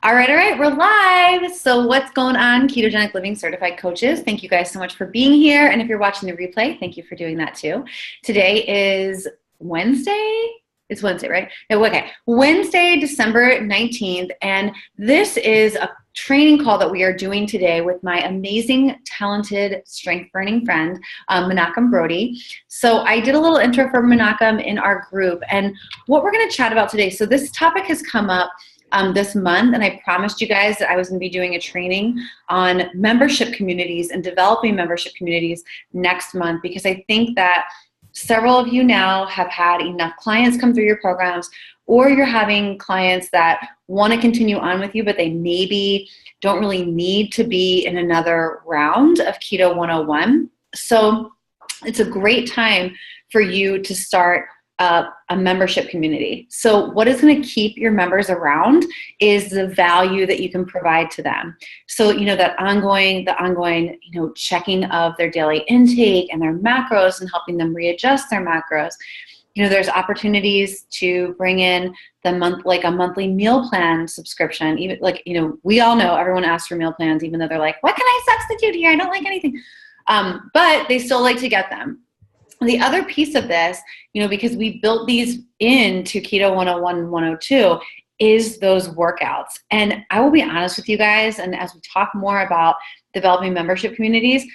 All right, we're live. So what's going on, Ketogenic Living Certified Coaches? Thank you guys so much for being here. And if you're watching the replay, thank you for doing that too. Today is Wednesday. It's Wednesday, right? No, okay. Wednesday, December 19th. And this is a training call that we are doing today with my amazing, talented, strength-burning friend, Menachem Brodie. So I did a little intro for Menachem in our group. And what we're going to chat about today, so this topic has come up this month, and I promised you guys that I was going to be doing a training on membership communities and developing membership communities next month, because I think that several of you now have had enough clients come through your programs, or you're having clients that want to continue on with you, but they maybe don't really need to be in another round of Keto 101. So it's a great time for you to start a membership community. So what is going to keep your members around is the value that you can provide to them. So, the ongoing, checking of their daily intake and their macros and helping them readjust their macros. There's opportunities to bring in a monthly meal plan subscription. Even we all know everyone asks for meal plans, even though they're like, what can I substitute here? I don't like anything. But they still like to get them. The other piece of this, because we built these into Keto 101 and 102, is those workouts. And I will be honest with you guys, and as we talk more about developing membership communities,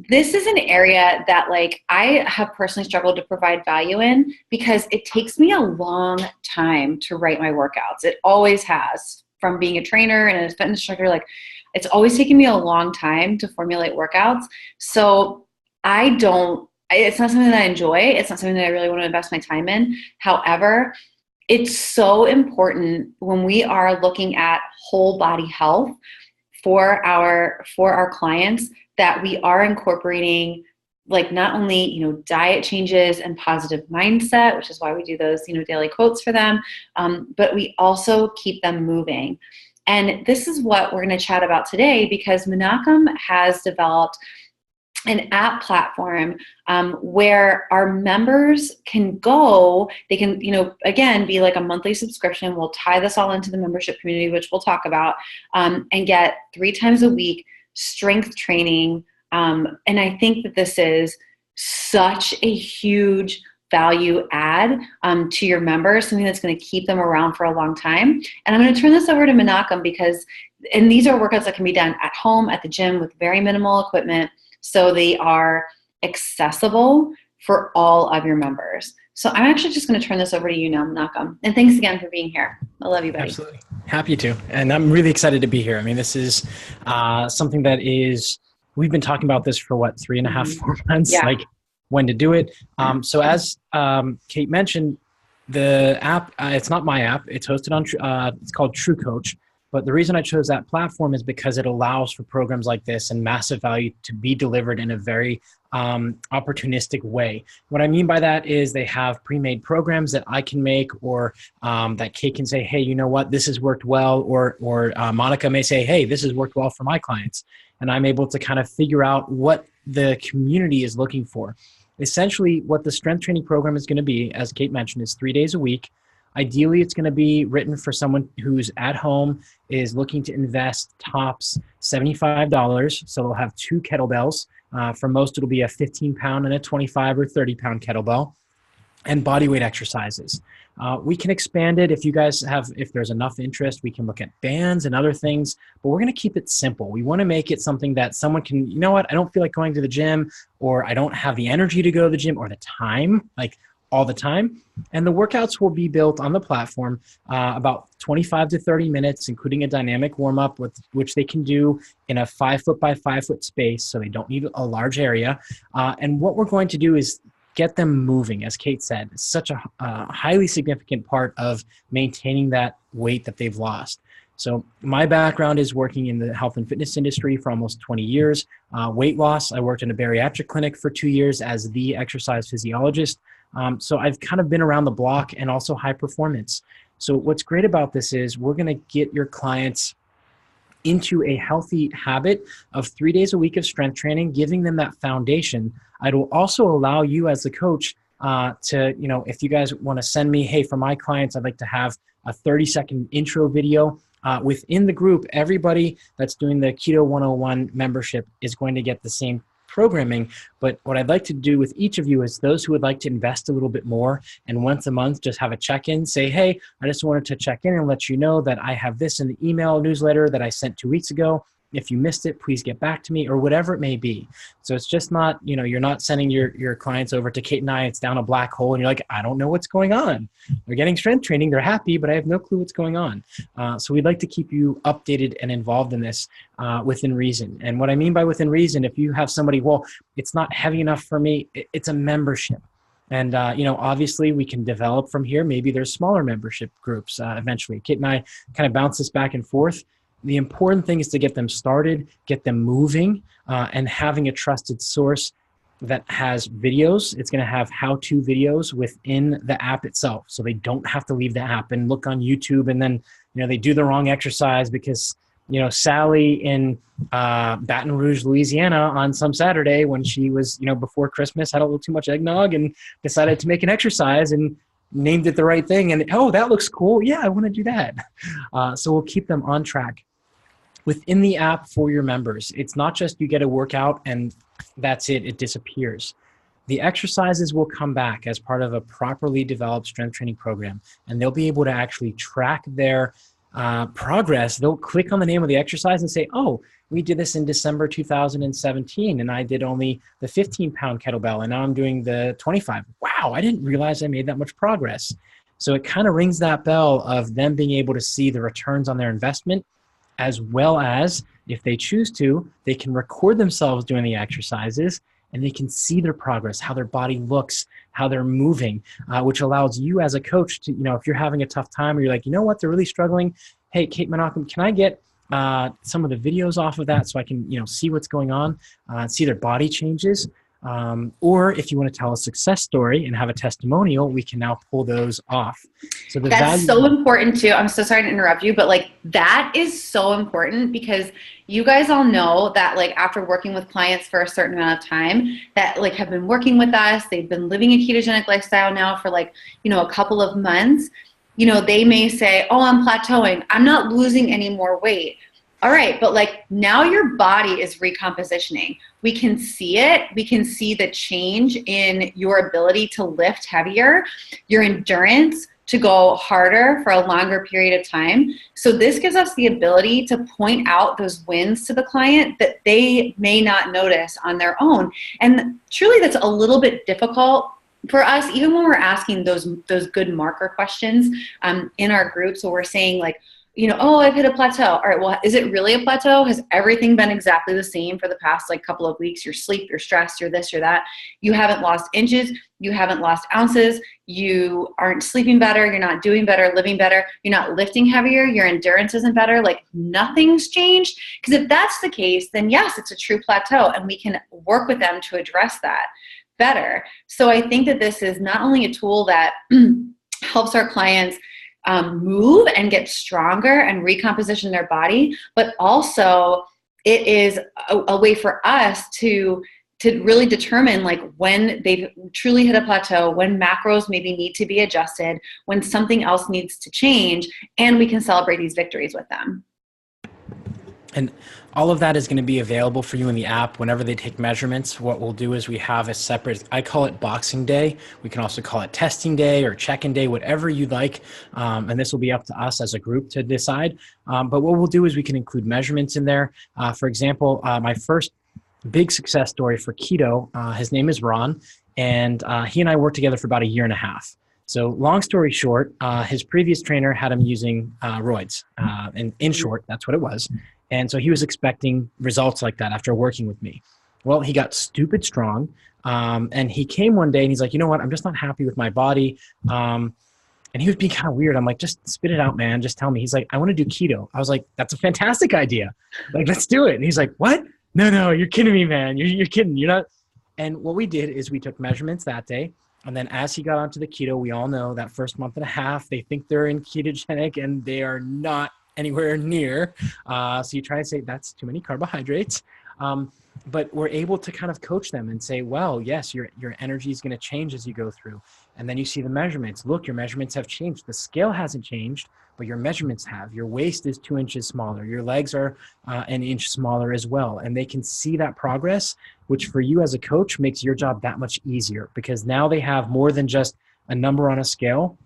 this is an area that I have personally struggled to provide value in, because it takes me a long time to write my workouts. It always has. From being a trainer and a fitness instructor, it's always taken me a long time to formulate workouts. So it's not something that I enjoy. It's not something that I really want to invest my time in. However, it's so important when we are looking at whole body health for our clients that we are incorporating not only, diet changes and positive mindset, which is why we do those, daily quotes for them, but we also keep them moving. And this is what we're going to chat about today, because Menachem has developed an app platform where our members can go. They can, again, be like a monthly subscription. We'll tie this all into the membership community, which we'll talk about, and get 3 times a week strength training. And I think that this is such a huge value add to your members, something that's going to keep them around for a long time. And I'm going to turn this over to Menachem, and these are workouts that can be done at home, at the gym, with very minimal equipment. So they are accessible for all of your members. So I'm actually just going to turn this over to you now, Menachem. And thanks again for being here. I love you, buddy. Absolutely. Happy to. And I'm really excited to be here. I mean, this is something that we've been talking about this for 3.5, 4 months, Yeah. When to do it. So as Kate mentioned, the app, it's not my app. It's hosted on, it's called True Coach. But the reason I chose that platform is because it allows for programs like this and massive value to be delivered in a very opportunistic way. What I mean by that is they have pre-made programs that I can make, or that Kate can say, hey, you know what, this has worked well, or Monica may say, hey, this has worked well for my clients. And I'm able to kind of figure out what the community is looking for. Essentially, what the strength training program is going to be, as Kate mentioned, is 3 days a week. Ideally, it's going to be written for someone who's at home, is looking to invest tops $75. So they'll have 2 kettlebells. For most, it'll be a 15-pound and a 25 or 30-pound kettlebell, and body weight exercises. We can expand it if there's enough interest. We can look at bands and other things, but we're going to keep it simple. We want to make it something that someone can, I don't feel like going to the gym, or I don't have the energy to go to the gym, or the time, all the time. And the workouts will be built on the platform, about 25 to 30 minutes, including a dynamic warm-up, which they can do in a 5-foot by 5-foot space, so they don't need a large area. And what we're going to do is get them moving. As Kate said, it's such a highly significant part of maintaining that weight that they've lost. So my background is working in the health and fitness industry for almost 20 years. Weight loss, I worked in a bariatric clinic for 2 years as the exercise physiologist. So I've kind of been around the block, and also high performance. So what's great about this is we're going to get your clients into a healthy habit of 3 days a week of strength training, giving them that foundation. It will also allow you as the coach to, if you guys want to send me, hey, for my clients, I'd like to have a 30-second intro video within the group, everybody that's doing the Keto 101 membership is going to get the same programming. But what I'd like to do with each of you is those who would like to invest a little bit more and once a month just have a check-in, say, hey, I just wanted to check in and let you know that I have this in the email newsletter that I sent 2 weeks ago. If you missed it, please get back to me, or whatever it may be. So it's just not, you're not sending your clients over to Kate and I, it's down a black hole and you're like, I don't know what's going on. They're getting strength training, they're happy, but I have no clue what's going on. So we'd like to keep you updated and involved in this within reason. And what I mean by within reason, if you have somebody, well, it's not heavy enough for me, it's a membership. And, obviously we can develop from here. Maybe there's smaller membership groups eventually. Kate and I kind of bounce this back and forth. The important thing is to get them started, get them moving, and having a trusted source that has videos. It's going to have how-to videos within the app itself. So they don't have to leave the app and look on YouTube and then, they do the wrong exercise because, Sally in Baton Rouge, Louisiana on some Saturday when she was, before Christmas, had a little too much eggnog and decided to make an exercise and named it the right thing. And, oh, that looks cool. Yeah, I want to do that. So we'll keep them on track. Within the app for your members, it's not just you get a workout and that's it, it disappears. The exercises will come back as part of a properly developed strength training program, and they'll be able to actually track their progress. They'll click on the name of the exercise and say, oh, we did this in December 2017, and I did only the 15-pound kettlebell, and now I'm doing the 25. Wow, I didn't realize I made that much progress. So it kind of rings that bell of them being able to see the returns on their investment, as well as, if they choose to, they can record themselves doing the exercises and they can see their progress, how their body looks, how they're moving, which allows you as a coach to, if you're having a tough time or you're like, they're really struggling. Hey, Kate Menachem, can I get some of the videos off of that so I can, see what's going on, see their body changes? Or if you want to tell a success story and have a testimonial, we can now pull those off. So that's so important too. I'm so sorry to interrupt you, but that is so important because you guys all know that after working with clients for a certain amount of time that have been working with us, they've been living a ketogenic lifestyle now for a couple of months, they may say, oh, I'm plateauing. I'm not losing any more weight. All right, but now your body is recompositioning. We can see it. We can see the change in your ability to lift heavier, your endurance to go harder for a longer period of time. So this gives us the ability to point out those wins to the client that they may not notice on their own. And truly that's a little bit difficult for us, even when we're asking those good marker questions in our group. So we're saying oh, I've hit a plateau. All right, well, is it really a plateau? Has everything been exactly the same for the past couple of weeks? Your sleep, your stress, your this, your that. You haven't lost inches. You haven't lost ounces. You aren't sleeping better. You're not doing better, living better. You're not lifting heavier. Your endurance isn't better. Nothing's changed. Because if that's the case, then yes, it's a true plateau, and we can work with them to address that better. So I think that this is not only a tool that helps our clients move and get stronger and recomposition their body, but also it is a way for us to really determine when they've truly hit a plateau, when macros maybe need to be adjusted, when something else needs to change, and we can celebrate these victories with them. And all of that is going to be available for you in the app whenever they take measurements. What we'll do is we have a separate, I call it boxing day. We can also call it testing day or check-in day, whatever you'd like. And this will be up to us as a group to decide. But what we'll do is we can include measurements in there. For example, my first big success story for keto, his name is Ron, and he and I worked together for about 1.5 years. So long story short, his previous trainer had him using roids. And in short, that's what it was. And so he was expecting results like that after working with me. Well, he got stupid strong. And he came one day and he's like, you know what? I'm just not happy with my body. And he was being kind of weird. I'm like, just spit it out, man. Just tell me. He's like, I want to do keto. I was like, that's a fantastic idea. Let's do it. And he's like, what? No, you're kidding me, man. You're kidding. You're not. And what we did is we took measurements that day. And then as he got onto the keto, we all know that first 1.5 months, they think they're in ketogenic and they are not anywhere near. So you try to say that's too many carbohydrates. But we're able to kind of coach them and say, well, yes, your energy is going to change as you go through. And then you see the measurements. Look, your measurements have changed. The scale hasn't changed, but your measurements have. Your waist is 2 inches smaller. Your legs are an inch smaller as well. And they can see that progress, which for you as a coach makes your job that much easier, because now they have more than just a number on a scale.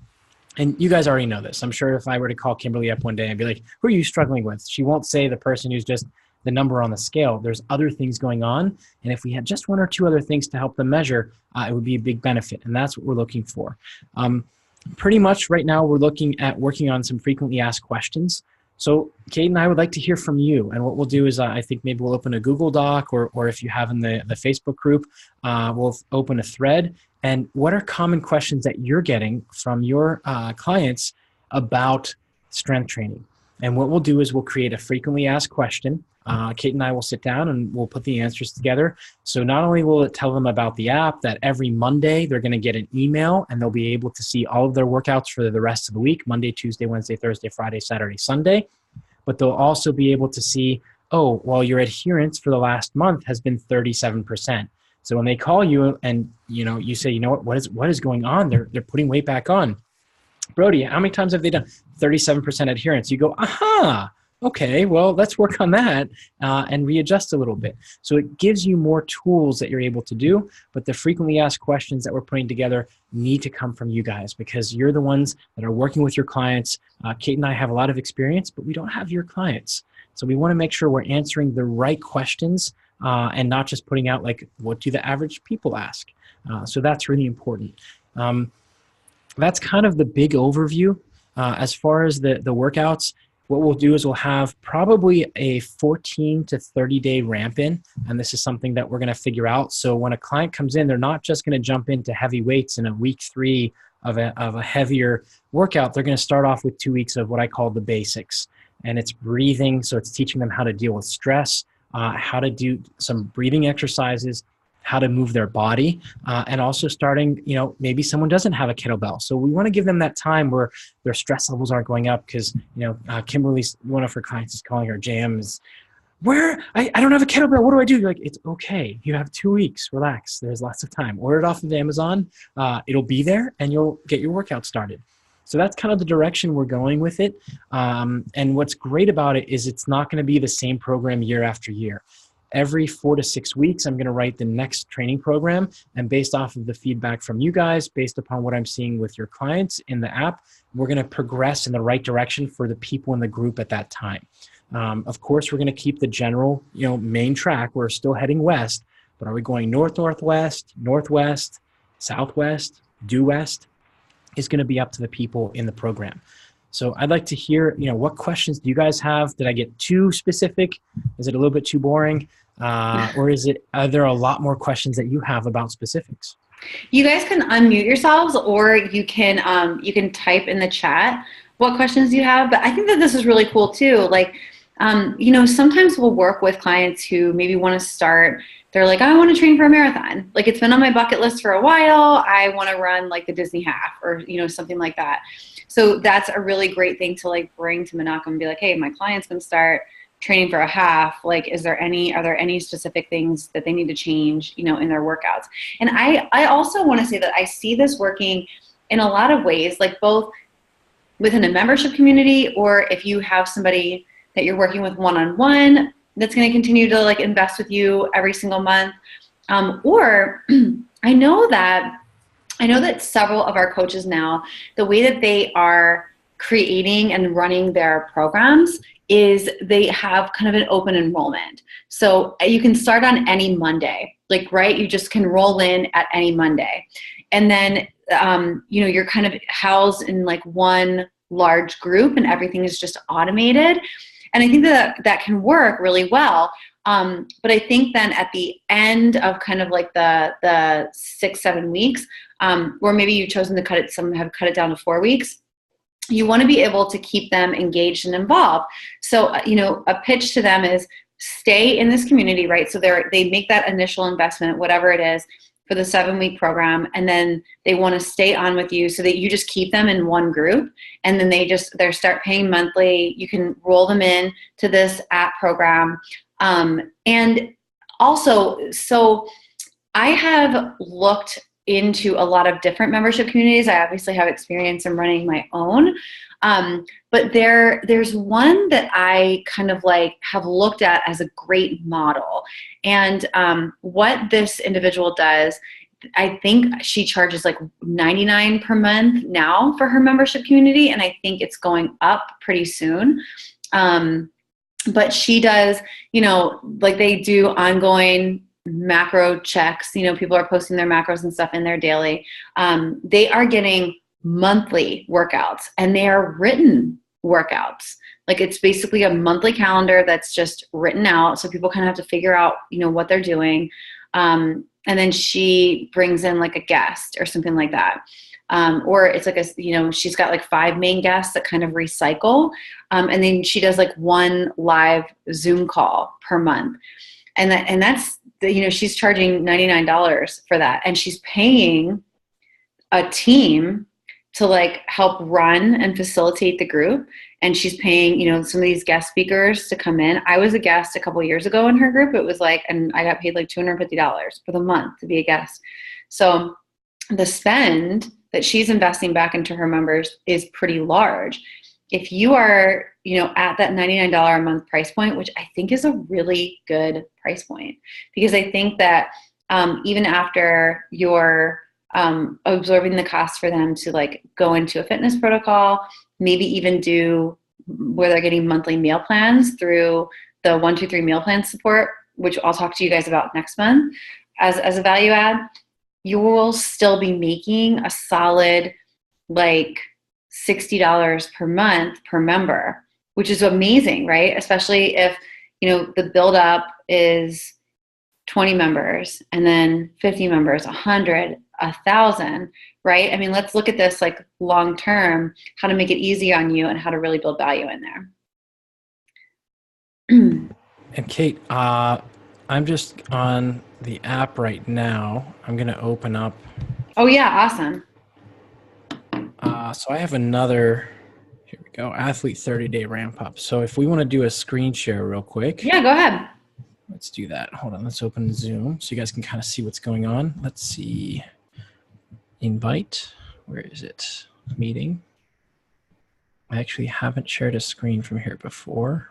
And you guys already know this. I'm sure if I were to call Kimberly up one day and be like, who are you struggling with? She won't say the person who's just the number on the scale. There's other things going on. And if we had just one or two other things to help them measure, it would be a big benefit. And that's what we're looking for. Pretty much right now, we're looking at working on some frequently asked questions. So Kate and I would like to hear from you. And what we'll do is I think maybe we'll open a Google Doc, or if you have in the Facebook group, we'll open a thread. And what are common questions that you're getting from your clients about strength training? And what we'll do is we'll create a frequently asked question. Kate and I will sit down and we'll put the answers together. So not only will it tell them about the app, that every Monday they're going to get an email and they'll be able to see all of their workouts for the rest of the week, Monday, Tuesday, Wednesday, Thursday, Friday, Saturday, Sunday. But they'll also be able to see, oh, well, your adherence for the last month has been 37%. So when they call you and you say, what is going on? They're putting weight back on. Brodie, how many times have they done 37% adherence? You go, aha. Okay, well, let's work on that and readjust a little bit. So it gives you more tools that you're able to do, but the frequently asked questions that we're putting together need to come from you guys, because you're the ones that are working with your clients. Kate and I have a lot of experience, but we don't have your clients. So we want to make sure we're answering the right questions and not just putting out like, what do the average people ask? So that's really important. That's kind of the big overview. As far as the workouts, what we'll do is we'll have probably a 14 to 30 day ramp in. And this is something that we're going to figure out. So when a client comes in, they're not just going to jump into heavy weights in a week 3 of a heavier workout. They're going to start off with 2 weeks of what I call the basics. And it's breathing. So it's teaching them how to deal with stress, how to do some breathing exercises, how to move their body, and also starting, maybe someone doesn't have a kettlebell. So we want to give them that time where their stress levels aren't going up, because, Kimberly, one of her clients is calling her jam is, I don't have a kettlebell. What do I do? You're like, it's okay. You have 2 weeks. Relax. There's lots of time. Order it off of Amazon. It'll be there and you'll get your workout started. So that's kind of the direction we're going with it. And what's great about it is it's not going to be the same program year after year. Every 4 to 6 weeks, I'm going to write the next training program. And based off of the feedback from you guys, based upon what I'm seeing with your clients in the app, we're going to progress in the right direction for the people in the group at that time. Of course, we're going to keep the general, main track. We're still heading west, but are we going north, northwest, northwest, southwest, due west? Is going to be up to the people in the program. So I'd like to hear, what questions do you guys have? Did I get too specific? Is it a little bit too boring? Or are there a lot more questions that you have about specifics? You guys can unmute yourselves, or you can type in the chat what questions you have. But I think that this is really cool too. Like, sometimes we'll work with clients who maybe want to start. They're like, I want to train for a marathon. Like, it's been on my bucket list for a while. I want to run like the Disney half, or, something like that. So that's a really great thing to like bring to Menachem and be like, hey, my client's going to start training for a half. Like, are there any specific things that they need to change, in their workouts? And I also want to say that I see this working in a lot of ways, like both within a membership community, or if you have somebody that you're working with one-on-one that's going to continue to like invest with you every single month. Or I know that several of our coaches now, the way that they are creating and running their programs is they have kind of an open enrollment. So you can start on any Monday, right? You just can roll in at any Monday. And then, you're kind of housed in like one large group and everything is just automated. And I think that can work really well. But I think then at the end of kind of like the 6-7 weeks, or maybe you've chosen to cut it, some have cut it down to 4 weeks, you want to be able to keep them engaged and involved. So, a pitch to them is stay in this community, right? So they make that initial investment, whatever it is, for the 7-week program, and then they want to stay on with you so that you just keep them in one group, and then they start paying monthly. You can roll them in to this app program. And also, so I have looked into a lot of different membership communities. I obviously have experience in running my own. But there's one that I kind of like have looked at as a great model. And what this individual does, I think she charges like $99 per month now for her membership community. And I think it's going up pretty soon. But she does, like they do ongoing macro checks. People are posting their macros and stuff in their daily. They are getting monthly workouts, and they are written workouts. Like it's basically a monthly calendar that's just written out. So people kind of have to figure out, what they're doing. And then she brings in like a guest or something like that. Or it's like she's got like 5 main guests that kind of recycle. And then she does like 1 live Zoom call per month. And that's, she's charging $99 for that. And she's paying a team to like help run and facilitate the group. And she's paying, some of these guest speakers to come in. I was a guest a couple of years ago in her group. It was like, and I got paid like $250 for the month to be a guest. So the spend that she's investing back into her members is pretty large. If you are, at that $99 a month price point, which I think is a really good price point, because I think that even after you're absorbing the cost for them to like go into a fitness protocol, maybe even do where they're getting monthly meal plans through the 123 meal plan support, which I'll talk to you guys about next month as a value add, you will still be making a solid like $60 per month per member, which is amazing, right? Especially if, the build up is 20 members and then 50 members, 100, 1,000, right? I mean, let's look at this like long term, how to make it easy on you and how to really build value in there. And Kate, I'm just on the app right now. I'm going to open up. Oh yeah. Awesome. So I have another, here we go, Athlete 30-day ramp up. So if we want to do a screen share real quick. Yeah, go ahead. Let's do that. Hold on. Let's open Zoom so you guys can kind of see what's going on. Let's see. Invite. Where is it? Meeting. I actually haven't shared a screen from here before.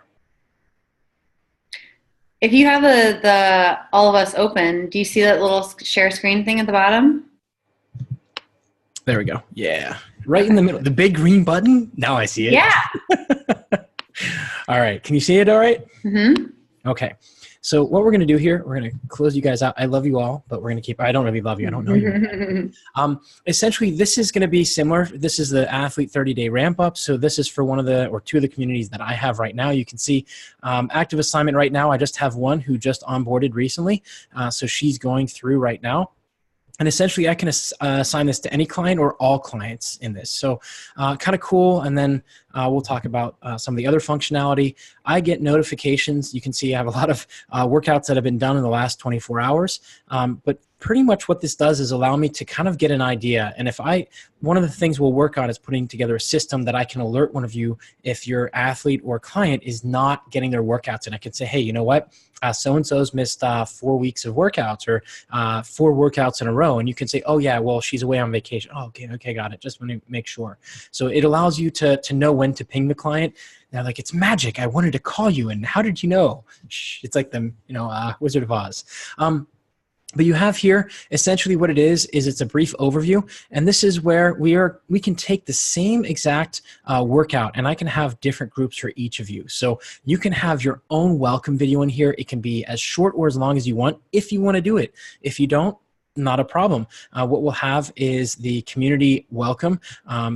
If you have the all of us open, do you see that little share screen thing at the bottom? There we go. Yeah. Right in the middle. The big green button. Now I see it. Yeah. All right. Can you see it all right? Mm-hmm. Okay. So what we're going to do here, we're going to close you guys out. I love you all, but we're going to keep, I don't really love you. I don't know you. Essentially, this is going to be similar. This is the Athlete 30-day ramp up. So this is for one of the, or 2 of the communities that I have right now. You can see active assignment right now. I just have one who just onboarded recently. So she's going through right now. And essentially, I can assign this to any client or all clients in this. So kind of cool. And then we'll talk about some of the other functionality. I get notifications. You can see I have a lot of workouts that have been done in the last 24 hours. But pretty much what this does is allow me to kind of get an idea. And one of the things we'll work on is putting together a system that I can alert one of you if your athlete or client is not getting their workouts. And I can say, hey, you know what? So-and-so's missed 4 weeks of workouts or 4 workouts in a row. And you can say, oh yeah, well, she's away on vacation. Oh, okay, got it. Just want to make sure. So it allows you to know when to ping the client. They're like, it's magic. I wanted to call you. And how did you know? It's like the Wizard of Oz. But you have here essentially what it is it's a brief overview. And this is where we can take the same exact workout, and I can have different groups for each of you. So you can have your own welcome video in here. It can be as short or as long as you want if you want to do it. If you don't, not a problem. What we'll have is the community welcome.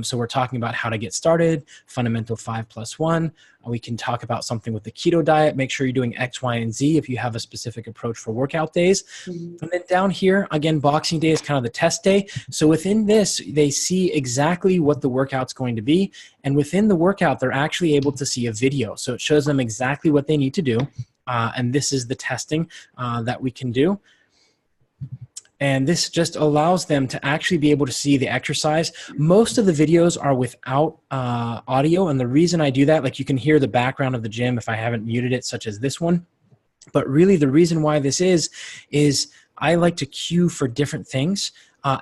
So we're talking about how to get started, fundamental 5+1. We can talk about something with the keto diet. Make sure you're doing X, Y, and Z if you have a specific approach for workout days. Mm-hmm. And then down here, again, Boxing Day is kind of the test day. So within this, they see exactly what the workout's going to be. And within the workout, they're actually able to see a video. So it shows them exactly what they need to do. And this is the testing that we can do. And this just allows them to actually be able to see the exercise. Most of the videos are without audio. And the reason I do that, like you can hear the background of the gym if I haven't muted it, such as this one. But really the reason why this is I like to queue for different things.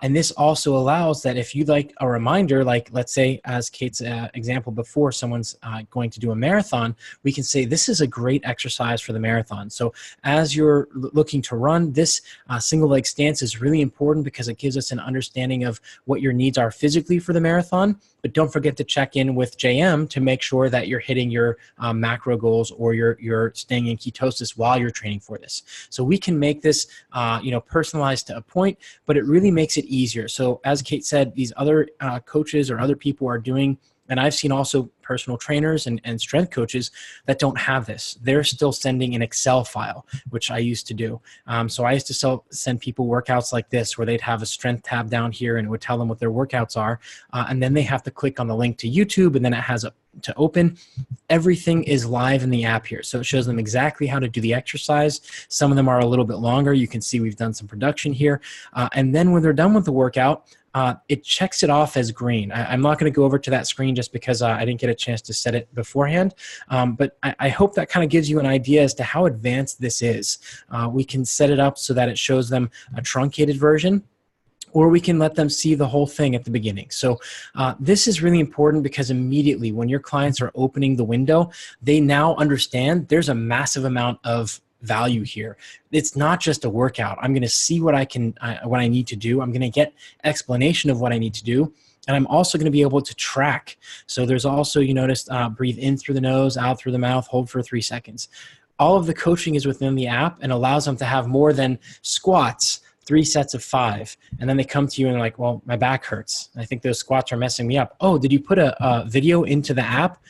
And this also allows that if you'd like a reminder, like let's say as Kate's example before, someone's going to do a marathon, we can say this is a great exercise for the marathon. So as you're looking to run, this single leg stance is really important because it gives us an understanding of what your needs are physically for the marathon. But don't forget to check in with JM to make sure that you're hitting your macro goals or you're staying in ketosis while you're training for this. So we can make this personalized to a point, but it really makes it easier. So as Kate said, these other coaches or other people are doing, and I've seen also personal trainers and strength coaches that don't have this. They're still sending an Excel file, which I used to do. So I used to send people workouts like this, where they'd have a strength tab down here and it would tell them what their workouts are. And then they have to click on the link to YouTube, and then it has to open. Everything is live in the app here. So it shows them exactly how to do the exercise. Some of them are a little bit longer. You can see we've done some production here. And then when they're done with the workout, it checks it off as green. I'm not going to go over to that screen just because I didn't get a chance to set it beforehand. But I hope that kind of gives you an idea as to how advanced this is. We can set it up so that it shows them a truncated version, or we can let them see the whole thing at the beginning. So this is really important because immediately when your clients are opening the window, they now understand there's a massive amount of value here. It's not just a workout. I'm going to see what I need to do. I'm going to get explanation of what I need to do. And I'm also going to be able to track. So there's also, you noticed, breathe in through the nose, out through the mouth, hold for 3 seconds. All of the coaching is within the app and allows them to have more than squats, 3 sets of 5. And then they come to you and they're like, well, my back hurts. I think those squats are messing me up. Oh, did you put a video into the app?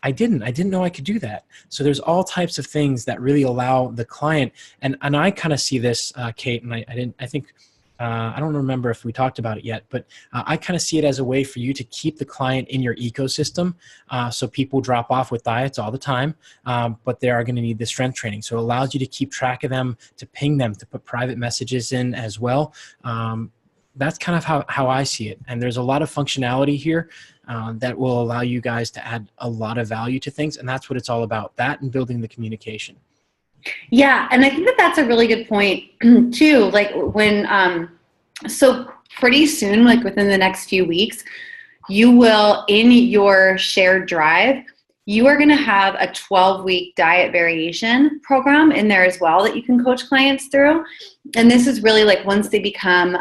I didn't know I could do that. So there's all types of things that really allow the client, and I kind of see this, Kate, and I don't remember if we talked about it yet, but I kind of see it as a way for you to keep the client in your ecosystem. So people drop off with diets all the time, but they are going to need the strength training. So it allows you to keep track of them, to ping them, to put private messages in as well. That's kind of how I see it. And there's a lot of functionality here that will allow you guys to add a lot of value to things. And that's what it's all about, that and building the communication. Yeah. And I think that that's a really good point too. Like when, so pretty soon, like within the next few weeks, you will, in your shared drive, you are going to have a 12-week diet variation program in there as well that you can coach clients through. And this is really like once they become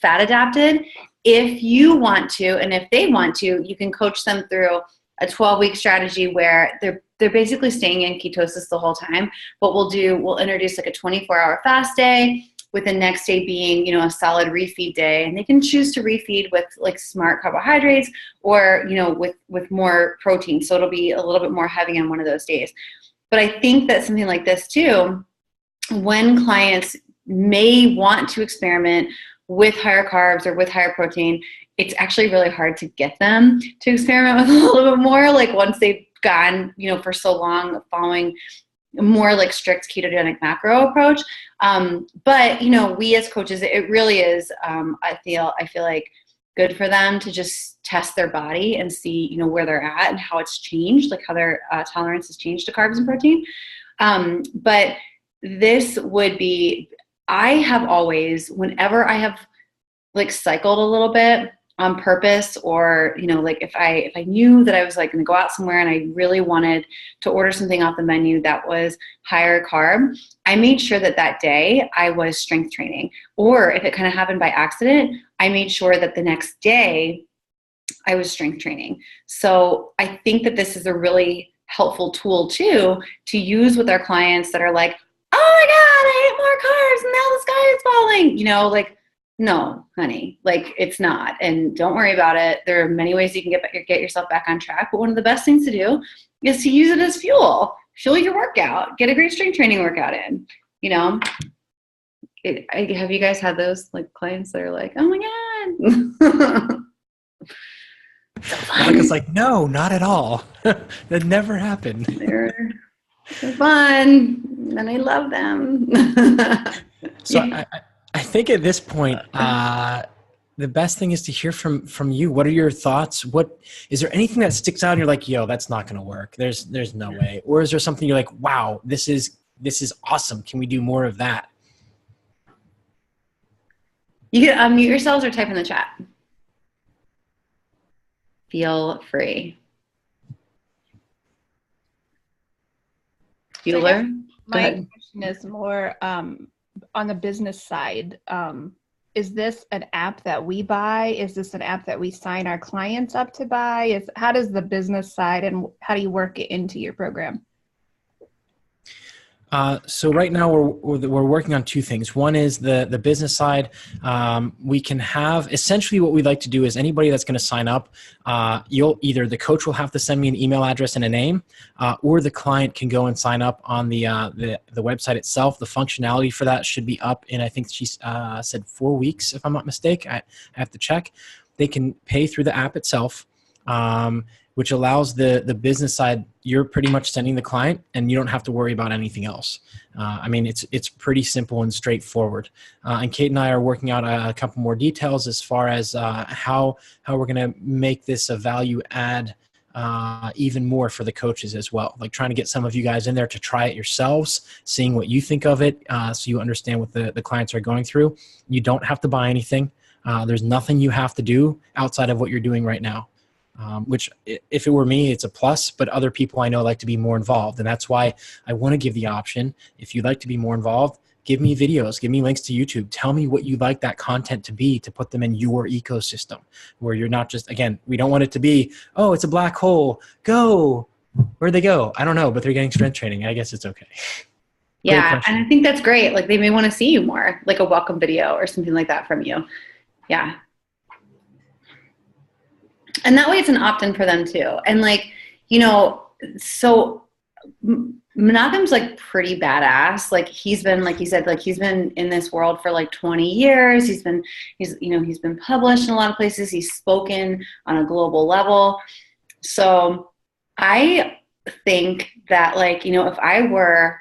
fat adapted, if you want to, and if they want to, you can coach them through a 12-week strategy where they're basically staying in ketosis the whole time. What we'll introduce like a 24-hour fast day, with the next day being, a solid refeed day. And they can choose to refeed with like smart carbohydrates or, with more protein. So it'll be a little bit more heavy on one of those days. But I think that something like this too, when clients may want to experiment with higher carbs or with higher protein, it's actually really hard to get them to experiment with a little bit more. Like once they've gone, for so long following more like strict ketogenic macro approach. But, we as coaches, it really is, I feel like good for them to just test their body and see, where they're at and how it's changed, like how their tolerance has changed to carbs and protein. But this would be, I have always, whenever I have like cycled a little bit on purpose, or, like if I knew that I was like going to go out somewhere and I really wanted to order something off the menu that was higher carb, I made sure that day I was strength training. Or if it kind of happened by accident, I made sure that the next day I was strength training. So I think that this is a really helpful tool too, to use with our clients that are like, oh my God, I ate more carbs and now the sky is falling, like, no, honey, like it's not. And don't worry about it. There are many ways you can get yourself back on track. But one of the best things to do is to use it as fuel your workout, get a great strength training workout in, have you guys had those like clients that are like, oh my God. Monica's like, no, not at all. That never happened. They're fun and I love them. So yeah. I think at this point, the best thing is to hear from you. What are your thoughts? Is there anything that sticks out and you're like, yo, that's not going to work. There's no way. Or is there something you're like, wow, this is this is awesome. Can we do more of that? You can unmute yourselves or type in the chat. Feel free. Bueller? My question is more on the business side. Is this an app that we buy? Is this an app that we sign our clients up to buy? How does the business side, and how do you work it into your program? So right now we're working on two things. One is the business side. We can have, essentially what we'd like to do is anybody that's going to sign up, the coach will have to send me an email address and a name, or the client can go and sign up on the website itself. The functionality for that should be up in, I think she said 4 weeks, if I'm not mistaken. I have to check. They can pay through the app itself, which allows the business side. You're pretty much sending the client and you don't have to worry about anything else. I mean, it's pretty simple and straightforward. And Kate and I are working out a couple more details as far as how we're going to make this a value add even more for the coaches as well. Like trying to get some of you guys in there to try it yourselves, seeing what you think of it, so you understand what the clients are going through. You don't have to buy anything. There's nothing you have to do outside of what you're doing right now. Which if it were me, it's a plus, but other people I know like to be more involved. And that's why I want to give the option. If you'd like to be more involved, give me videos, give me links to YouTube. Tell me what you'd like that content to be, to put them in your ecosystem where you're not just, again, we don't want it to be, oh, it's a black hole. Go. Where'd they go? I don't know, but they're getting strength training. I guess it's okay. Yeah. And I think that's great. Like they may want to see you more, like a welcome video or something like that from you. Yeah. And that way it's an opt-in for them too. And like, so Menachem's like pretty badass. Like he's been, like you said, like he's been in this world for like 20 years. He's been published in a lot of places. He's spoken on a global level. So I think that like, if I were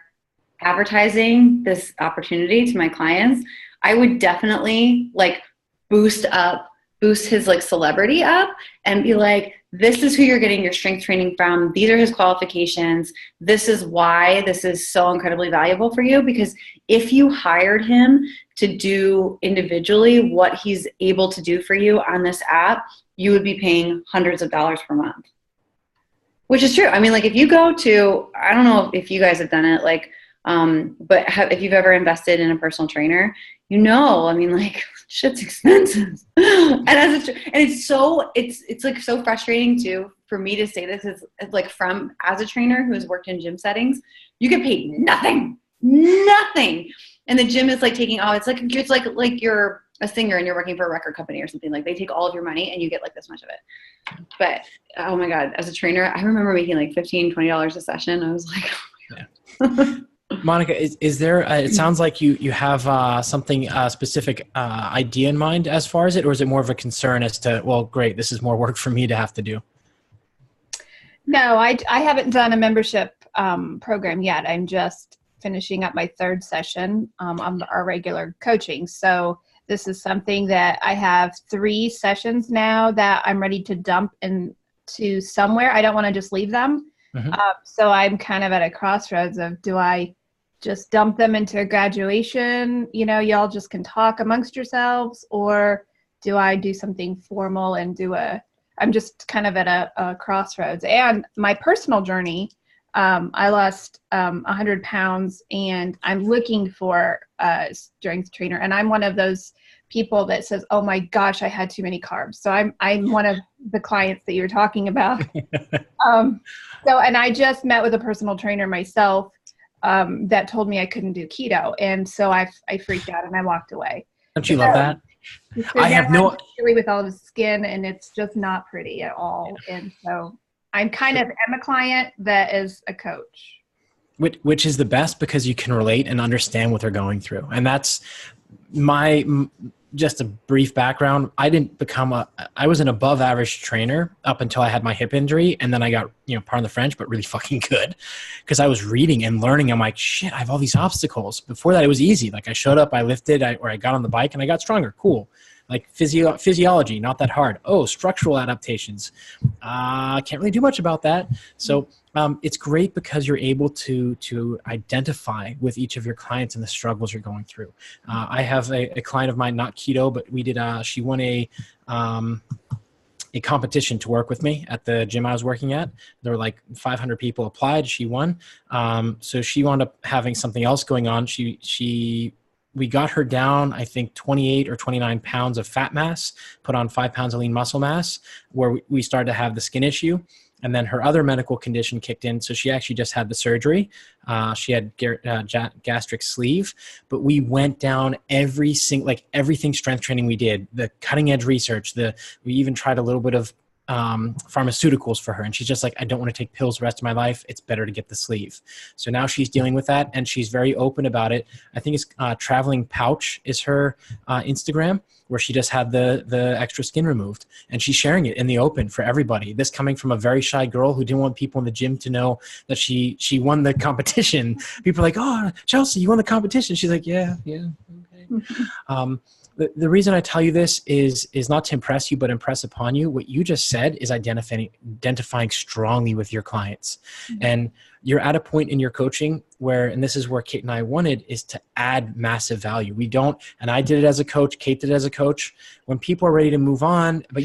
advertising this opportunity to my clients, I would definitely like boost his like celebrity up and be like, this is who you're getting your strength training from. These are his qualifications. This is why this is so incredibly valuable for you. Because if you hired him to do individually what he's able to do for you on this app, you would be paying hundreds of dollars per month, which is true. I mean, like if you go to, I don't know if you guys have done it, like, but if you've ever invested in a personal trainer, I mean, like shit's expensive. And it's like so frustrating too, for me to say this is like as a trainer who has worked in gym settings, you get paid nothing. And the gym is like taking, it's like you're a singer and you're working for a record company or something. Like they take all of your money and you get like this much of it. But oh my God, as a trainer, I remember making like $15, $20 a session. I was like, oh my God. Monica, is there, it sounds like you have something specific idea in mind as far as it, or is it more of a concern as to, well, great, this is more work for me to have to do? No, I haven't done a membership program yet. I'm just finishing up my third session on our regular coaching. So this is something that I have 3 sessions now that I'm ready to dump into somewhere. I don't want to just leave them. Mm-hmm. So I'm kind of at a crossroads of, do I just dump them into a graduation, y'all just can talk amongst yourselves, or do I do something formal and I'm just kind of at a crossroads. And my personal journey, I lost 100 pounds and I'm looking for a strength trainer. And I'm one of those people that says, oh my gosh, I had too many carbs. So I'm one of the clients that you're talking about. And I just met with a personal trainer myself that told me I couldn't do keto. And so I freaked out and I walked away. Don't you love that? I have no with all of his skin, and it's just not pretty at all. And so I'm kind of am a client that is a coach. Which is the best, because you can relate and understand what they're going through. And that's just a brief background. I was an above average trainer up until I had my hip injury. And then I got, pardon the French, but really fucking good, because I was reading and learning. I'm like, shit, I have all these obstacles. Before that, it was easy. Like I showed up, I lifted, or I got on the bike and I got stronger. Cool. Like physiology, not that hard. Oh, structural adaptations. Can't really do much about that. So it's great because you're able to identify with each of your clients and the struggles you're going through. I have a client of mine, not keto, but we did, she won a competition to work with me at the gym I was working at. There were like 500 people applied. She won. So she wound up having something else going on. We got her down, I think 28 or 29 pounds of fat mass, put on 5 pounds of lean muscle mass, where we started to have the skin issue. And then her other medical condition kicked in. So she actually just had the surgery. She had gastric sleeve, but we went down everything strength training we did, the cutting edge research, we even tried a little bit of pharmaceuticals for her. And she's just like, I don't want to take pills the rest of my life. It's better to get the sleeve. So now she's dealing with that and she's very open about it. I think it's Traveling Pouch is her Instagram, where she just had the extra skin removed, and she's sharing it in the open for everybody. This coming from a very shy girl who didn't want people in the gym to know that she won the competition. People are like, oh, Chelsea, you won the competition. She's like, yeah, okay. The reason I tell you this is not to impress you, but impress upon you. What you just said is identifying strongly with your clients. Mm-hmm. And you're at a point in your coaching where, and this is where Kate and I wanted, is to add massive value. We don't, and I did it as a coach, Kate did it as a coach. When people are ready to move on, but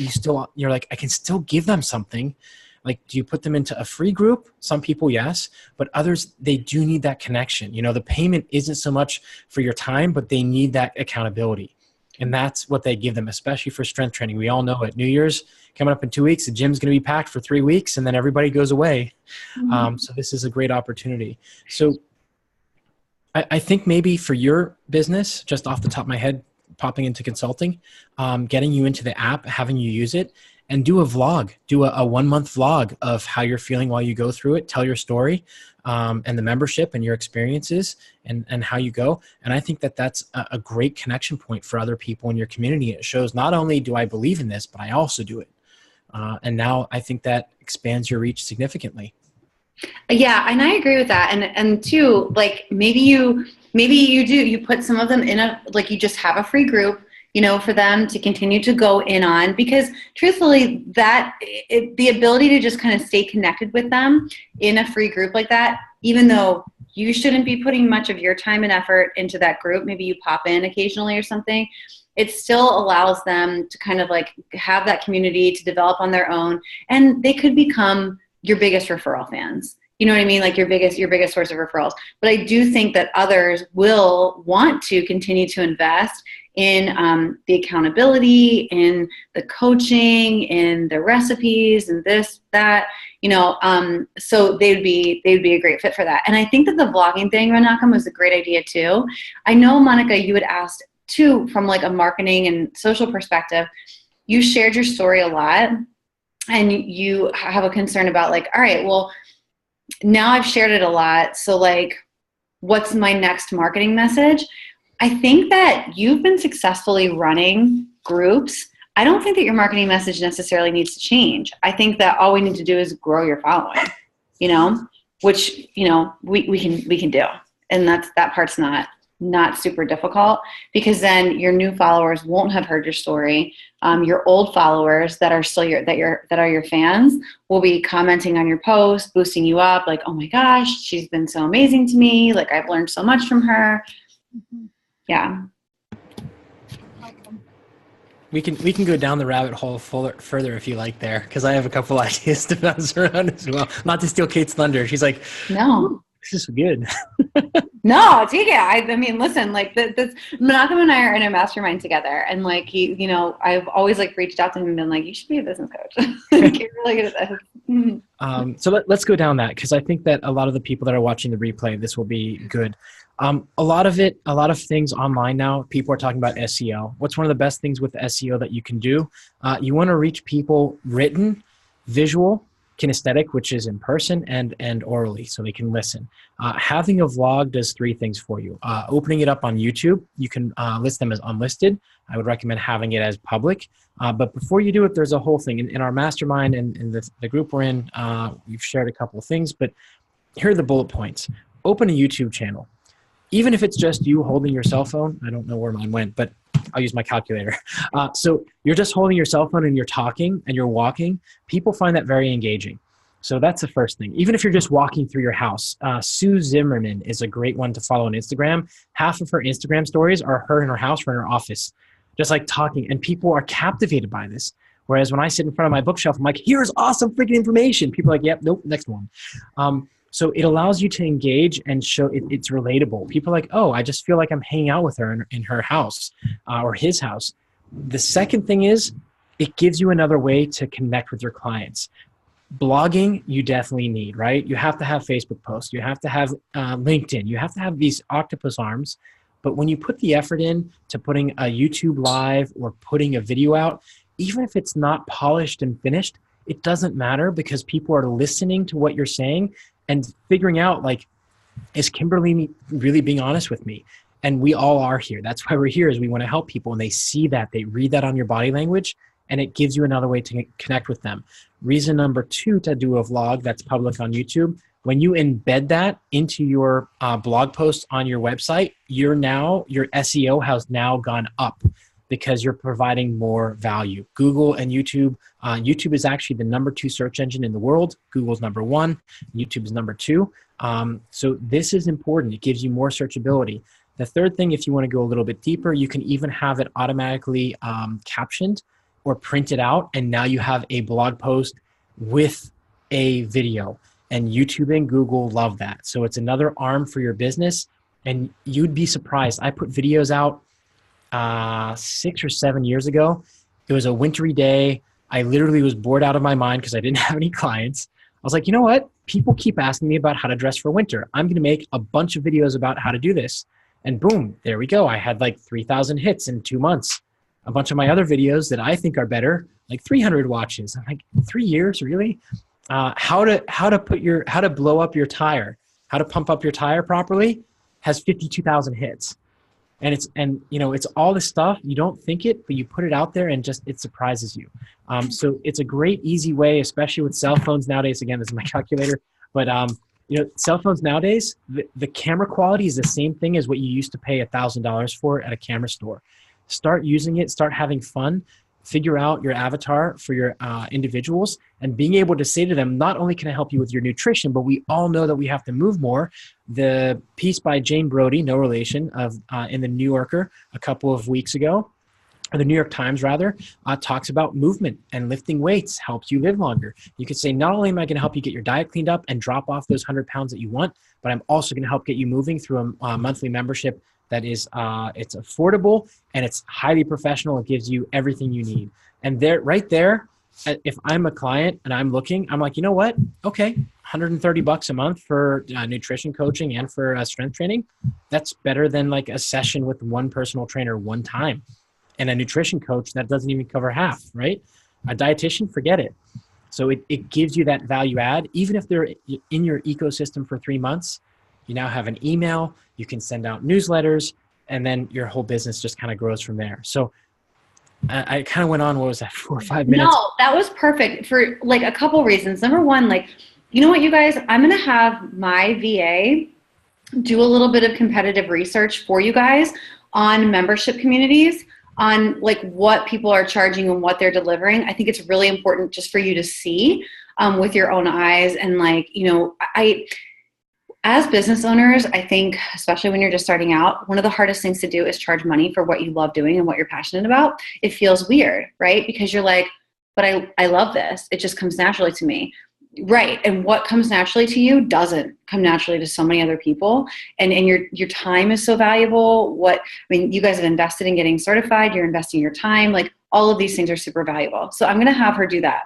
you're like, I can still give them something. Like, do you put them into a free group? Some people, yes, but others, they do need that connection. The payment isn't so much for your time, but they need that accountability. And that's what they give them, especially for strength training. We all know it. New Year's coming up in 2 weeks, the gym's going to be packed for 3 weeks, and then everybody goes away. Mm-hmm. So this is a great opportunity. So I think maybe for your business, just off the top of my head, popping into consulting, getting you into the app, having you use it, and do a vlog, do a 1 month vlog of how you're feeling while you go through it. Tell your story and the membership and your experiences and how you go. And I think that that's a great connection point for other people in your community. It shows not only do I believe in this, but I also do it. And now I think that expands your reach significantly. Yeah, and I agree with that. And too, like maybe you put some of them in you just have a free group, for them to continue to go in on, because truthfully the ability to just kind of stay connected with them in a free group like that, even though you shouldn't be putting much of your time and effort into that group, maybe you pop in occasionally or something, it still allows them to kind of like have that community to develop on their own, and they could become your biggest referral fans. You know what I mean? Like your biggest source of referrals. But I do think that others will want to continue to invest in the accountability, in the coaching, in the recipes, and this, that, so they'd be a great fit for that. And I think that the vlogging thing, Menachem, was a great idea too. I know, Monica, you had asked too, from like a marketing and social perspective, you shared your story a lot, and you have a concern about like, all right, well, now I've shared it a lot, so like, what's my next marketing message? I think that you've been successfully running groups. I don't think that your marketing message necessarily needs to change. I think that all we need to do is grow your following, which, we can do. And that part's not super difficult, because then your new followers won't have heard your story. Your old followers that are still your fans will be commenting on your post, boosting you up, like, oh my gosh, she's been so amazing to me. Like, I've learned so much from her. Mm-hmm. Yeah. We can go down the rabbit hole further if you like there, because I have a couple ideas to bounce around as well. Not to steal Kate's thunder. She's like, no, this is good. No, take it. I mean, listen, like this, Menachem and I are in a mastermind together, and like he, I've always like reached out to him and been like, you should be a business coach. Like, you're really good at this. So let's go down that, because I think that a lot of the people that are watching the replay, this will be good. A lot of things online now, people are talking about SEO. What's one of the best things with SEO that you can do? You want to reach people written, visual, kinesthetic, which is in person, and orally, so they can listen. Having a vlog does 3 things for you. Opening it up on YouTube, you can list them as unlisted. I would recommend having it as public. But before you do it, there's a whole thing. In our mastermind and in the group we're in, we've shared a couple of things, but here are the bullet points. Open a YouTube channel. Even if it's just you holding your cell phone, I don't know where mine went, but I'll use my calculator. So you're just holding your cell phone and you're talking and you're walking. People find that very engaging. So that's the first thing. Even if you're just walking through your house, Sue Zimmerman is a great one to follow on Instagram. Half of her Instagram stories are her in her house or in her office, just like talking. And people are captivated by this. Whereas when I sit in front of my bookshelf, I'm like, here's awesome freaking information. People are like, yep, nope, next one. So it allows you to engage and show it's relatable. People are like, oh, I just feel like I'm hanging out with her in her house or his house. The second thing is it gives you another way to connect with your clients. Blogging, you definitely need, right? You have to have Facebook posts. You have to have LinkedIn. You have to have these octopus arms. But when you put the effort in to putting a YouTube live or putting a video out, even if it's not polished and finished, it doesn't matter because people are listening to what you're saying and figuring out, like, is Kimberly really being honest with me? And we all are here. That's why we're here, is we want to help people. And they see that, they read that on your body language, and it gives you another way to connect with them. Reason number 2 to do a vlog that's public on YouTube, when you embed that into your blog post on your website, your SEO has now gone up because you're providing more value. Google and YouTube, YouTube is actually the number 2 search engine in the world. Google's number 1, YouTube is number 2. So this is important. It gives you more searchability. The third thing, if you want to go a little bit deeper, you can even have it automatically captioned or printed out, and now you have a blog post with a video. And YouTube and Google love that. So it's another arm for your business, and you'd be surprised. I put videos out 6 or 7 years ago. It was a wintry day. I literally was bored out of my mind because I didn't have any clients. I was like, you know what? People keep asking me about how to dress for winter. I'm going to make a bunch of videos about how to do this. And boom, there we go. I had like 3,000 hits in 2 months. A bunch of my other videos that I think are better, like 300 watches. I'm like, 3 years, really? How to blow up your tire, how to pump up your tire properly, has 52,000 hits. And it's all this stuff. You don't think it, but you put it out there and just, it surprises you. So it's a great, easy way, especially with cell phones nowadays. Again, this is my calculator, but cell phones nowadays, the camera quality is the same thing as what you used to pay $1,000 for at a camera store. Start using it, start having fun, figure out your avatar for your individuals, and being able to say to them, not only can I help you with your nutrition, but we all know that we have to move more. The piece by Jane Brodie, no relation, in the New Yorker a couple of weeks ago, or the New York Times rather, talks about movement and lifting weights helps you live longer. You could say, not only am I going to help you get your diet cleaned up and drop off those 100 pounds that you want, but I'm also going to help get you moving through a monthly membership that is it's affordable and it's highly professional. It gives you everything you need. And right there, if I'm a client and I'm looking, I'm like, you know what? Okay, $130 a month for nutrition coaching and for strength training. That's better than like a session with one personal trainer one time. And a nutrition coach that doesn't even cover half, right? A dietitian, forget it. So it gives you that value add. Even if they're in your ecosystem for 3 months, you now have an email, you can send out newsletters, and then your whole business just kind of grows from there. So I kind of went on, what was that, 4 or 5 minutes? No, that was perfect for like a couple reasons. Number one, like, you know what, you guys, I'm going to have my VA do a little bit of competitive research for you guys on membership communities, on like what people are charging and what they're delivering. I think it's really important just for you to see with your own eyes. And like, as business owners, I think, especially when you're just starting out, one of the hardest things to do is charge money for what you love doing and what you're passionate about. It feels weird, right? Because you're like, but I love this. It just comes naturally to me. Right. And what comes naturally to you doesn't come naturally to so many other people. And your time is so valuable. You guys have invested in getting certified. You're investing your time. Like, all of these things are super valuable. So I'm going to have her do that.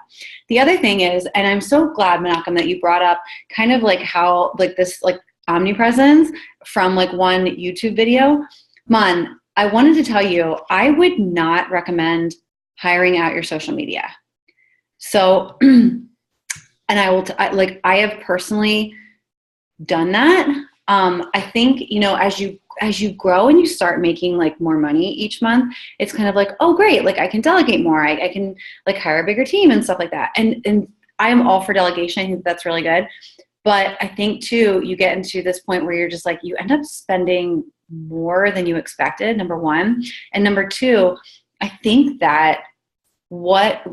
The other thing is, and I'm so glad, Menachem, that you brought up kind of like how like this like omnipresence from like one YouTube video. Man, I wanted to tell you, I would not recommend hiring out your social media. So, and I have personally done that. I think, as you grow and you start making like more money each month, it's kind of like, oh, great. Like I can delegate more. I can like hire a bigger team and stuff like that. And I'm all for delegation. I think that's really good. But I think too, you get into this point where you're just like, you end up spending more than you expected, number one. And number two, I think that what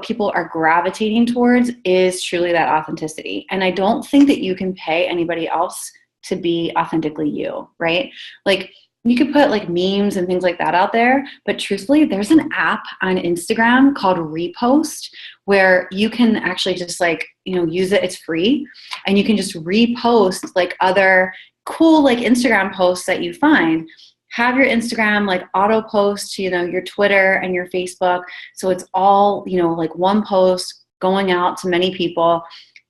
people are gravitating towards is truly that authenticity. And I don't think that you can pay anybody else to be authentically you, right? Like, you could put like memes and things like that out there, but truthfully, there's an app on Instagram called Repost where you can actually just like, use it. It's free. And you can just repost like other cool like Instagram posts that you find. Have your Instagram like auto post to, your Twitter and your Facebook. So it's all, like one post going out to many people.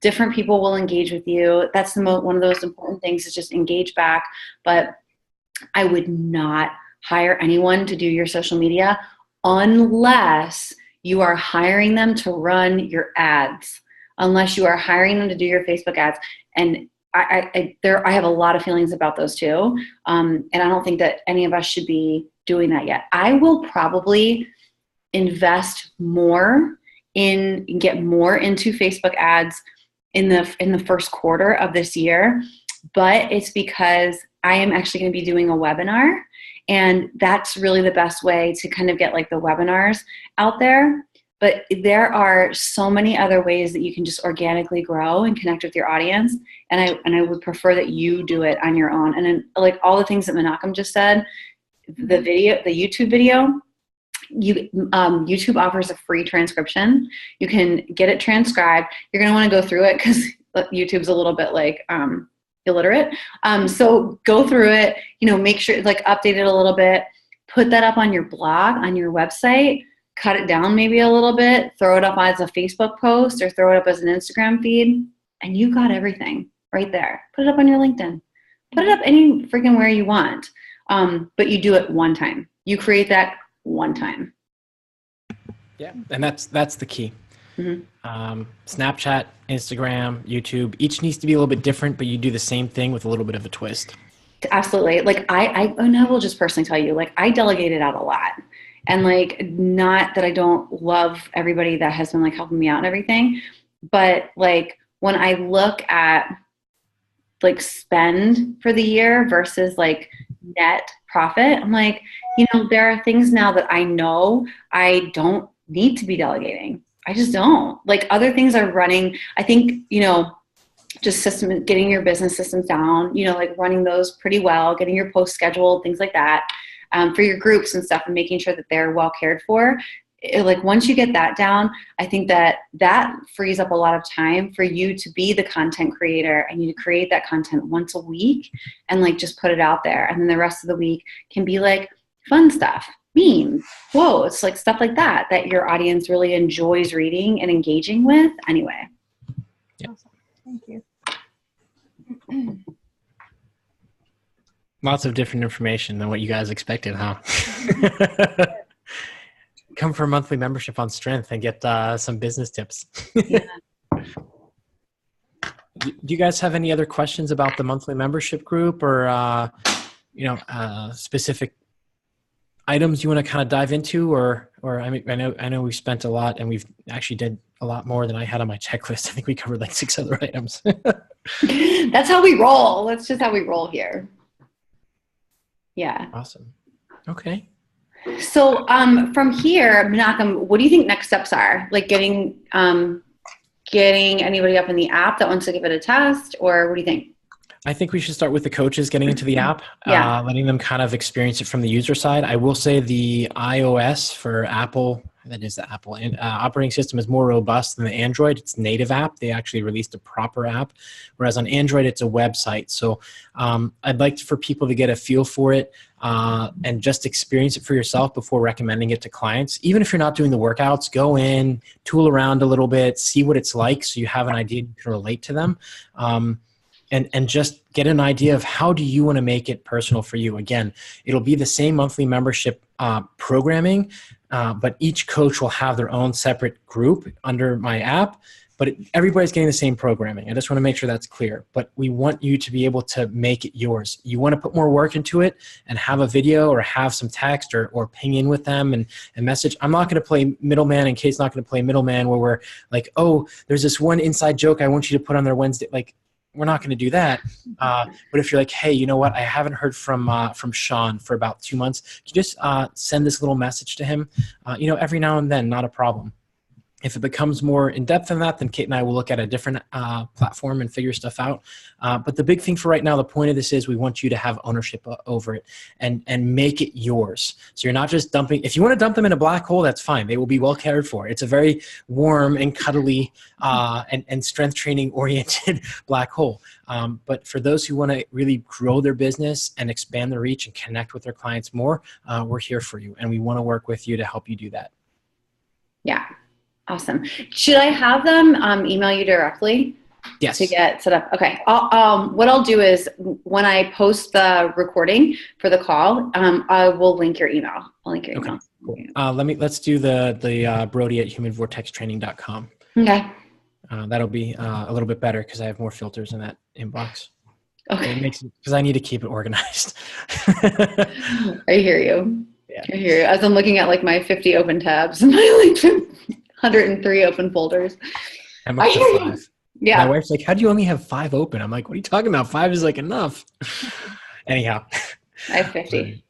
Different people will engage with you. That's one of those important things, is just engage back. But I would not hire anyone to do your social media unless you are hiring them to run your ads, unless you are hiring them to do your Facebook ads. And I have a lot of feelings about those too. And I don't think that any of us should be doing that yet. I will probably invest more get more into Facebook ads in the first quarter of this year, but it's because I am actually going to be doing a webinar, and that's really the best way to kind of get like the webinars out there. But there are so many other ways that you can just organically grow and connect with your audience. And I would prefer that you do it on your own. And then like all the things that Menachem just said, the YouTube video, YouTube offers a free transcription. You can get it transcribed. You're going to want to go through it because YouTube's a little bit like, illiterate. So go through it, make sure like update it a little bit, put that up on your blog, on your website, cut it down maybe a little bit, throw it up as a Facebook post or throw it up as an Instagram feed, and you got everything right there. Put it up on your LinkedIn, put it up any freaking where you want. But you do it one time. You create that one time. Yeah. And that's the key. Mm-hmm. Snapchat, Instagram, YouTube, each needs to be a little bit different, but you do the same thing with a little bit of a twist. Absolutely. Like I will just personally tell you, like I delegated out a lot, and like, not that I don't love everybody that has been like helping me out and everything, but like when I look at like spend for the year versus like net profit, I'm like, there are things now that I know I don't need to be delegating. I just don't. Like other things are running. I think, just getting your business systems down, like running those pretty well, getting your post scheduled, things like that, for your groups and stuff, and making sure that they're well cared for. Like once you get that down, I think that frees up a lot of time for you to be the content creator, and you to create that content once a week and like just put it out there. And then the rest of the week can be like fun stuff, memes, quotes, like stuff like that your audience really enjoys reading and engaging with anyway. Yeah. Awesome. Thank you. Lots of different information than what you guys expected, huh? Come for a monthly membership on Strength and get some business tips. Yeah. Do you guys have any other questions about the monthly membership group, or specific items you want to kind of dive into, or I mean, I know we've spent a lot, and we've actually did a lot more than I had on my checklist. I think we covered like 6 other items. That's how we roll. That's just how we roll here. Yeah. Awesome. Okay. So from here, Menachem, what do you think next steps are? Like getting anybody up in the app that wants to give it a test, or what do you think? I think we should start with the coaches getting into the app, letting them kind of experience it from the user side. I will say the iOS for Apple, that is the Apple operating system, is more robust than the Android. It's native app. They actually released a proper app, whereas on Android, it's a website. So I'd like for people to get a feel for it and just experience it for yourself before recommending it to clients. Even if you're not doing the workouts, go in, tool around a little bit, see what it's like so you have an idea you can relate to them. And just get an idea of how do you want to make it personal for you. Again, it'll be the same monthly membership programming, but each coach will have their own separate group under my app, but everybody's getting the same programming. I just want to make sure that's clear. But we want you to be able to make it yours. You want to put more work into it and have a video or have some text or ping in with them and message. I'm not going to play middleman, and Kate's not going to play middleman where we're like, oh, there's this one inside joke I want you to put on their Wednesday. Like, we're not going to do that. But if you're like, hey, you know what? I haven't heard from Sean for about 2 months. Can you just send this little message to him? Every now and then, not a problem. If it becomes more in-depth than that, then Kate and I will look at a different platform and figure stuff out. But the big thing for right now, the point of this is we want you to have ownership over it and make it yours. So you're not just dumping. If you want to dump them in a black hole, that's fine. They will be well cared for. It's a very warm and cuddly and strength training oriented black hole. But for those who want to really grow their business and expand their reach and connect with their clients more, we're here for you. And we want to work with you to help you do that. Yeah. Awesome. Should I have them email you directly? Yes. To get set up? Okay. What I'll do is when I post the recording for the call, I will link your email. I'll link your email. Okay. Cool. Let's do the Brodie at humanvortextraining.com. Okay. That'll be a little bit better because I have more filters in that inbox. Okay. It makes because I need to keep it organized. I hear you. Yeah. I hear you. As I'm looking at like my 50 open tabs and my like 103 open folders. I'm up to 5. Yeah. My wife's like, how do you only have 5 open? I'm like, what are you talking about? 5 is like enough. Anyhow. I have 50.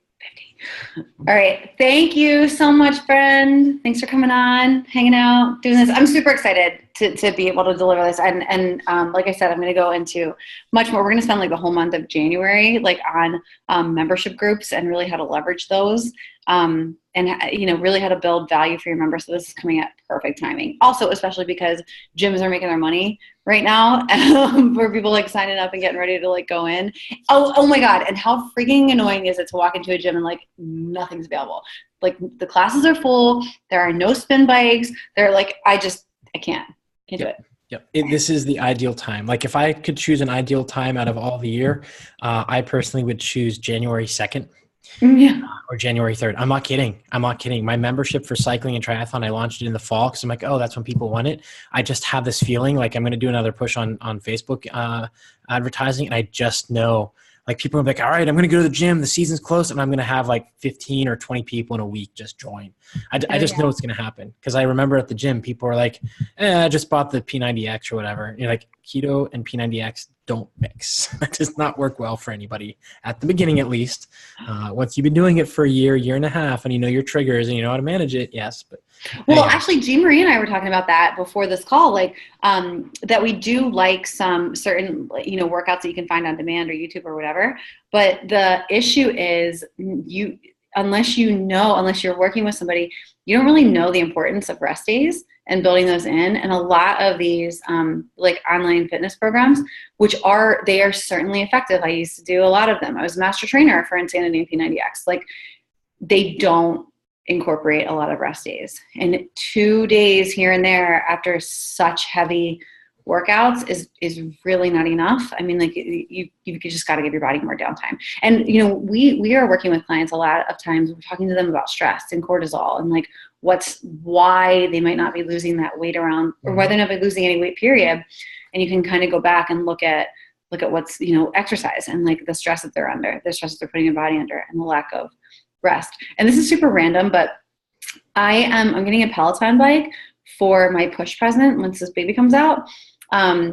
All right. Thank you so much, friend. Thanks for coming on, hanging out, doing this. I'm super excited to be able to deliver this. And like I said, I'm going to go into much more. We're going to spend like the whole month of January, like on membership groups and really how to leverage those. And really how to build value for your members. So this is coming at perfect timing. Also, especially because gyms are making their money right now for people like signing up and getting ready to like go in. Oh my God. And how freaking annoying is it to walk into a gym and like nothing's available? Like the classes are full. There are no spin bikes. They're like, I can't do it. Yep. This is the ideal time. Like if I could choose an ideal time out of all the year, I personally would choose January 2nd. Yeah. Or January 3rd. I'm not kidding. My membership for cycling and triathlon, I launched it in the fall because I'm like, oh, that's when people want it. I just have this feeling like I'm going to do another push on Facebook advertising. And I just know like people are like, all right, I'm going to go to the gym. The season's close. And I'm going to have like 15 or 20 people in a week just join. I just know it's going to happen. Because I remember at the gym, people are like, I just bought the P90X or whatever. And you're like, keto and P90X don't mix. That does not work well for anybody at the beginning, at least. Once you've been doing it for a year and a half, and you know your triggers and you know how to manage it, yes. But well, actually, Jean Marie and I were talking about that before this call, like that we do like some certain workouts that you can find on demand or YouTube or whatever. But the issue is unless you're working with somebody, you don't really know the importance of rest days and building those in. And a lot of these like online fitness programs, they are certainly effective. I used to do a lot of them. I was a master trainer for Insanity and P90X. Like they don't incorporate a lot of rest days. And 2 days here and there after such heavy workouts is really not enough. I mean, like you just got to give your body more downtime. And, we are working with clients a lot of times. We're talking to them about stress and cortisol and like why they might not be losing that weight around or why they're not be losing any weight period. And you can kind of go back and look at what's, exercise and like the stress that they're under, the stress that they're putting your body under and the lack of rest. And this is super random, but I'm getting a Peloton bike for my push present once this baby comes out.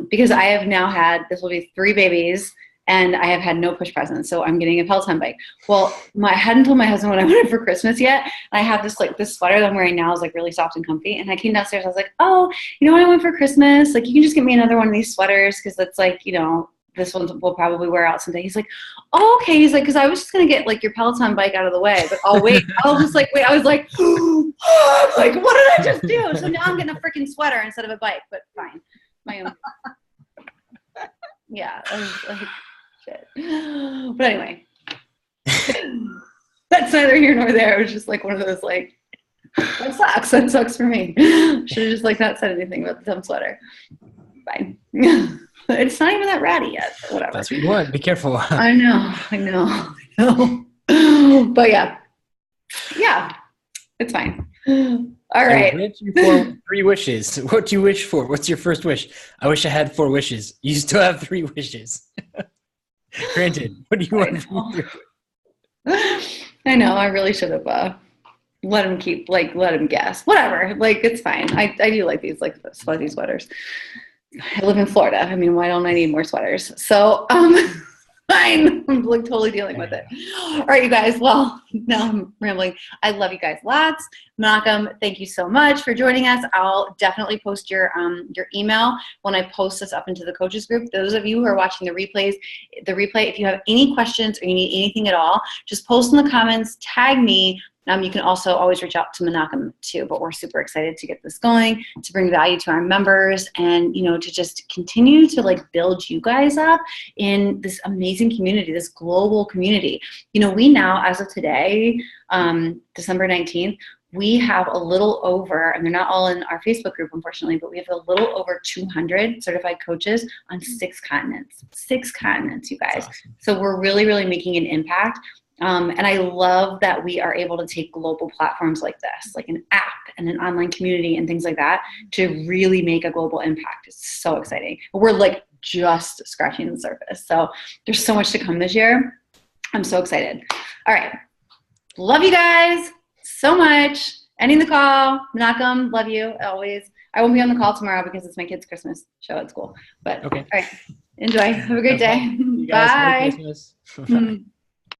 Because I have now this will be 3 babies and I have had no push presents. So I'm getting a Peloton bike. Well, I hadn't told my husband what I wanted for Christmas yet. And I have this sweater that I'm wearing now is like really soft and comfy. And I came downstairs. I was like, oh, you know what I want for Christmas? Like you can just get me another one of these sweaters. Cause it's like, this one will probably wear out someday. He's like, oh, okay. He's like, cause I was just going to get like your Peloton bike out of the way, but I'll wait. I'll just like, wait. I was like, oh, like, what did I just do? So now I'm getting a freaking sweater instead of a bike, but fine. My own. Yeah, I was like, shit. But anyway, that's neither here nor there. It was just like one of those like, that sucks. That sucks for me. Should have just like not said anything about the dumb sweater. Fine. It's not even that ratty yet. But whatever. That's what you want. Be careful. I know. But yeah, it's fine. All right. For 3 wishes. What do you wish for? What's your first wish? I wish I had 4 wishes. You still have 3 wishes. Granted. What do you want from me? I know. I really should have let him guess. Whatever. Like it's fine. I do like these like fuzzy sweaters. I live in Florida. I mean, why don't I need more sweaters? So, fine. I'm like totally dealing with it. All right, you guys. Well, now I'm rambling. I love you guys lots. Menachem, thank you so much for joining us. I'll definitely post your email when I post this up into the coaches group. Those of you who are watching the replay, if you have any questions or you need anything at all, just post in the comments, tag me. You can also always reach out to Menachem too, but we're super excited to get this going, to bring value to our members, and to just continue to like build you guys up in this amazing community, this global community. We now, as of today, December 19th, we have a little over, and they're not all in our Facebook group, unfortunately, but we have a little over 200 certified coaches on 6 continents. 6 continents, you guys. Awesome. So we're really, really making an impact. And I love that we are able to take global platforms like this, like an app and an online community and things like that, to really make a global impact. It's so exciting. We're like just scratching the surface. So there's so much to come this year. I'm so excited. All right. Love you guys so much. Ending the call. Menachem, love you always. I won't be on the call tomorrow because it's my kid's Christmas show at school. But okay. All right. Enjoy. Have a great day. You guys, Bye. Merry Christmas. Bye.